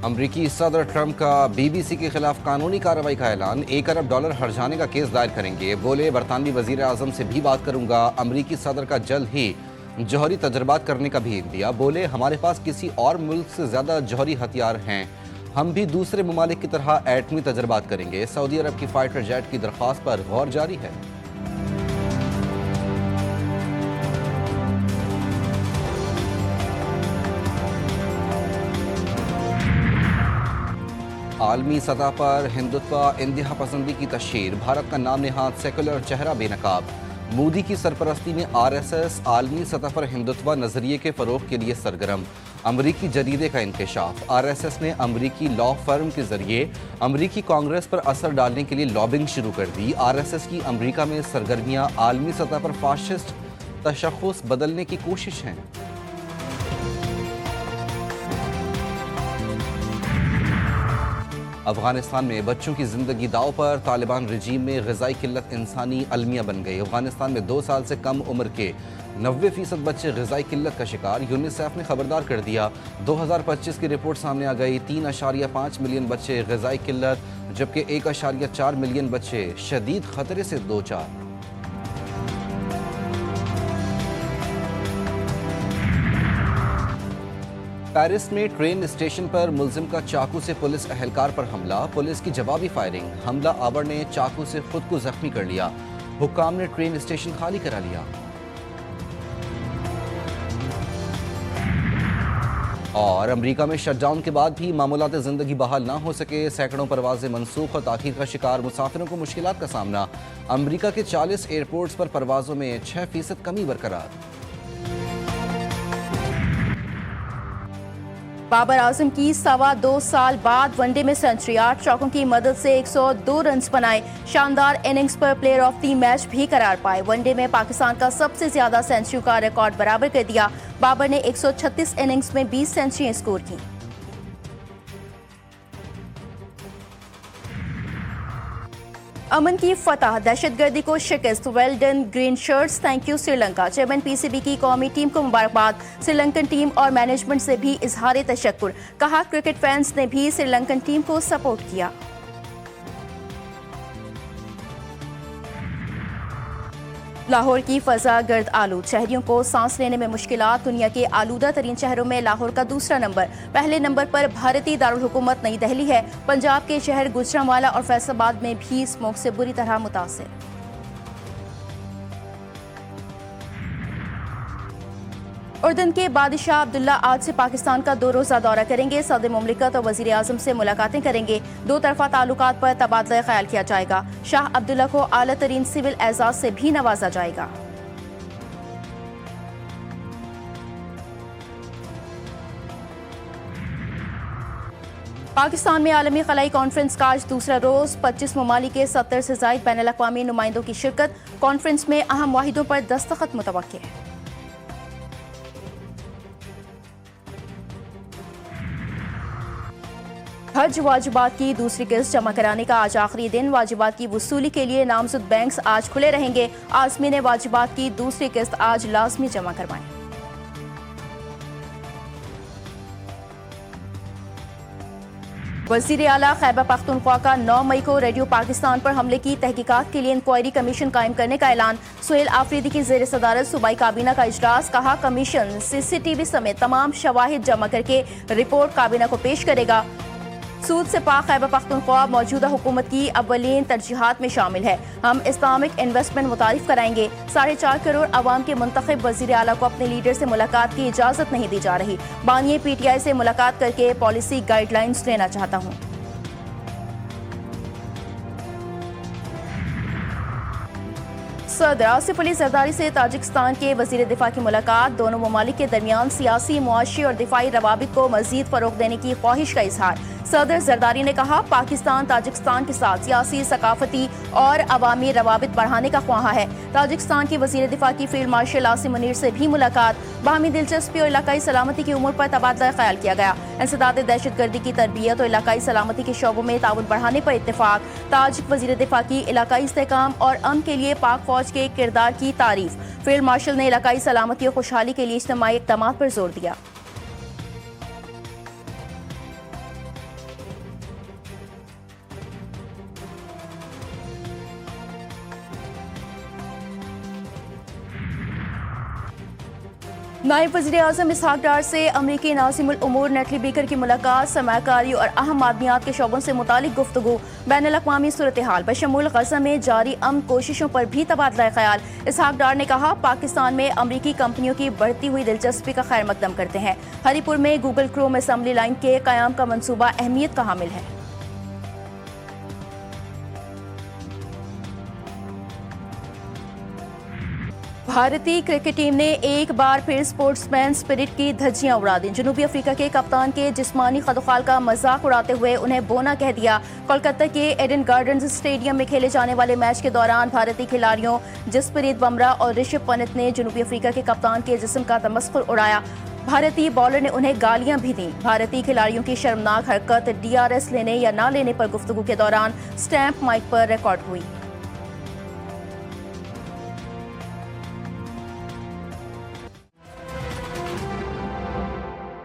अमरीकी सदर ट्रंप का BBC के खिलाफ कानूनी कार्रवाई का ऐलान। $1 अरब हर्जाने का केस दायर करेंगे। बोले, बरतानवी वजीर आजम से भी बात करूंगा। अमरीकी सदर का जल्द ही जौहरी तजर्बात करने का भी दिया। बोले, हमारे पास किसी और मुल्क से ज़्यादा जौहरी हथियार हैं। हम भी दूसरे ममालिक की तरह एटमी तजर्बात करेंगे। सऊदी अरब की फाइटर जेट की दरख्वास्त पर गौर जारी है। आलमी सतह पर हिंदुत्व इंतहा पसंदी की तशहीर। भारत का नाम नेहाद सेकुलर चेहरा बेनकाब। मोदी की सरपरस्ती में RSS आलमी सतह पर हिंदुत्व नजरिए के फरोग के लिए सरगर्म। अमरीकी जरीदे का इंकशाफ। RSS ने अमरीकी लॉ फर्म के जरिए अमरीकी कांग्रेस पर असर डालने के लिए लॉबिंग शुरू कर दी। RSS की अमरीका में सरगर्मियां आलमी सतह पर फाशिस्ट तशख़्ख़ुस बदलने की कोशिश हैं। अफगानिस्तान में बच्चों की जिंदगी दाव पर। तालिबान रजीम में ग़िज़ाई किल्लत इंसानी अलमिया बन गई। अफगानिस्तान में 2 साल से कम उम्र के 90% बच्चे ग़िज़ाई किल्लत का शिकार। यूनिसेफ ने खबरदार कर दिया। 2025 की रिपोर्ट सामने आ गई। 3.5 मिलियन बच्चे ग़िज़ाई किल्लत, जबकि 1.4 मिलियन बच्चे शदीद खतरे से दो चार। पेरिस में ट्रेन स्टेशन पर मुलजिम का चाकू से पुलिस एहलकार पर हमला। पुलिस की जवाबी फायरिंग। हमला आवर ने चाकू से खुद को जख्मी कर लिया। हुक्काम ने ट्रेन स्टेशन खाली करा लिया। और अमेरिका में शटडाउन के बाद भी मामूलात जिंदगी बहाल ना हो सके। सैकड़ों परवाजें मनसूख और ताखीर का शिकार। मुसाफिरों को मुश्किलात का सामना। अमेरिका के 40 एयरपोर्ट्स पर परवाजों में 6% कमी बरकरार। बाबर आजम की 2.25 साल बाद वनडे में सेंचुरी। 8 चौकों की मदद से 102 रन बनाए। शानदार इनिंग्स पर प्लेयर ऑफ द मैच भी करार पाए। वनडे में पाकिस्तान का सबसे ज्यादा सेंचुरी का रिकॉर्ड बराबर कर दिया। बाबर ने 136 इनिंग्स में 20 सेंचुरियां स्कोर की। अमन की फतह, दहशतगर्दी को शिकस्त। Well done green shirts, thank you Sri Lanka. Chairman PCB की कौमी टीम को मुबारकबाद। श्रीलंकन टीम और मैनेजमेंट से भी इजहार तशक्कुर। कहा, क्रिकेट फैंस ने भी श्रीलंकन टीम को सपोर्ट किया। लाहौर की फजा गर्द आलूद, शहरियों को सांस लेने में मुश्किलात। दुनिया के आलूदा तरीन शहरों में लाहौर का दूसरा नंबर। पहले नंबर पर भारतीय दारुल हुकूमत नई दिल्ली है। पंजाब के शहर गुजरांवाला और फैसलाबाद में भी स्मोक से बुरी तरह मुतासिर। उर्दन के बादशाह अब्दुल्ला आज से पाकिस्तान का 2 रोज़ा दौरा करेंगे। सदर मुमलिकत और वज़ीर आज़म से मुलाकातें करेंगे। 2 तरफ़ा ताल्लुकात पर तबादला ख्याल किया जाएगा। शाह अब्दुल्ला को आला तरीन सिविल एजाज से भी नवाजा जाएगा। पाकिस्तान में आलमी खलाई कॉन्फ्रेंस का आज दूसरा रोज। 25 ममालिक के 70 से ज़ायद बैनुल अक़वामी नुमाइंदों की शिरकत। कॉन्फ्रेंस में अहम वाहिदों पर दस्तखत मुतवक्किल है। हज वाजिबात की दूसरी किस्त जमा कराने का आज आखिरी दिन। वाजिबात की वसूली के लिए नामजद बैंक्स आज खुले रहेंगे। आज़मीन वाजिबात की दूसरी किस्त आज लाजमी जमा करवाएं। वज़ीर आला खैबर पख्तूनख्वा का 9 मई को रेडियो पाकिस्तान पर हमले की तहकीकात के लिए इंक्वायरी कमीशन कायम करने का ऐलान। सुहेल आफरीदी की ज़ेर सदारत सूबाई काबीना का इजलास। कहा, कमीशन CCTV समेत तमाम शवाहिद जमा करके रिपोर्ट काबीना को पेश करेगा। सूद से पाक खैबर पख्तूनख्वा मौजूदा हुकूमत की अव्वलीन तरजीहात में शामिल है। हम इस्लामिक इन्वेस्टमेंट मुतारिफ कराएंगे। 4.5 करोड़ अवाम के मुंतखब वज़ीर आला को अपने लीडर से मुलाकात की इजाज़त नहीं दी जा रही। बानिए PTI से मुलाकात करके पॉलिसी गाइडलाइंस लेना चाहता हूँ। सदर आसिफ अली जरदारी से ताजिकिस्तान के वज़ीर दिफा की मुलाकात। दोनों ममालिक के दरमियान सियासी, मुआशी और दिफाई रवाबित को मज़ीद फ़रोग़ देने की ख्वाहिश का इजहार। सदर जरदारी ने कहा, पाकिस्तान ताजिकिस्तान के साथ सियासी, सकाफती और अवामी रवाबित बढ़ाने का ख्वाहा है। ताजिकिस्तान के वज़ीर दिफा की फील्ड मार्शल आसिम मुनीर से भी मुलाकात। बाहमी दिलचस्पी और इलाकाई सलामती की उमूर पर तबादला ख्याल किया गया। इंसदाद दहशतगर्दी की तरबियत और इलाकाई सलामती के शोबों में ताउन बढ़ाने पर इत्तेफाक। ताजिक वज़ीर दिफा की इलाकाई इस्तेहकाम और अमन के लिए पाक फौज के किरदार की तारीफ। फील्ड मार्शल ने इलाकाई सलामती और खुशहाली के लिए इज्तिमाई इक़दामात पर जोर दिया। नायब वज़ीर आज़म इसहाक डार से अमरीकी नाज़िमुल उमूर नेटली बेकर की मुलाकात, सरमायाकारी और अहम मादनियात के शोबों से मुतालिक गुफ्तगू, बैनुल-अक़वामी सूरत हाल बशमूल गज़ा में जारी अमन कोशिशों पर भी तबादला ख़याल। इसहाक डार ने कहा, पाकिस्तान में अमरीकी कंपनियों की बढ़ती हुई दिलचस्पी का खैर मकदम करते हैं। हरीपुर में गूगल क्रोम असम्बली लाइन के क़याम का मंसूबा अहमियत का हामिल है। भारतीय क्रिकेट टीम ने एक बार फिर स्पोर्ट्समैन स्पिरिट की धज्जियां उड़ा दी। जनूबी अफ्रीका के कप्तान के जिस्मानी खदोखाल का मजाक उड़ाते हुए उन्हें बोना कह दिया। कोलकाता के एडन गार्डन्स स्टेडियम में खेले जाने वाले मैच के दौरान भारतीय खिलाड़ियों जसप्रीत बुमराह और ऋषभ पंत ने जनूबी अफ्रीका के कप्तान के जिस्म का तमस्खुर उड़ाया। भारतीय बॉलर ने उन्हें गालियां भी दी। भारतीय खिलाड़ियों की शर्मनाक हरकत DRS लेने या ना लेने पर गुफ्तगू के दौरान स्टैंप माइक पर रिकॉर्ड हुई।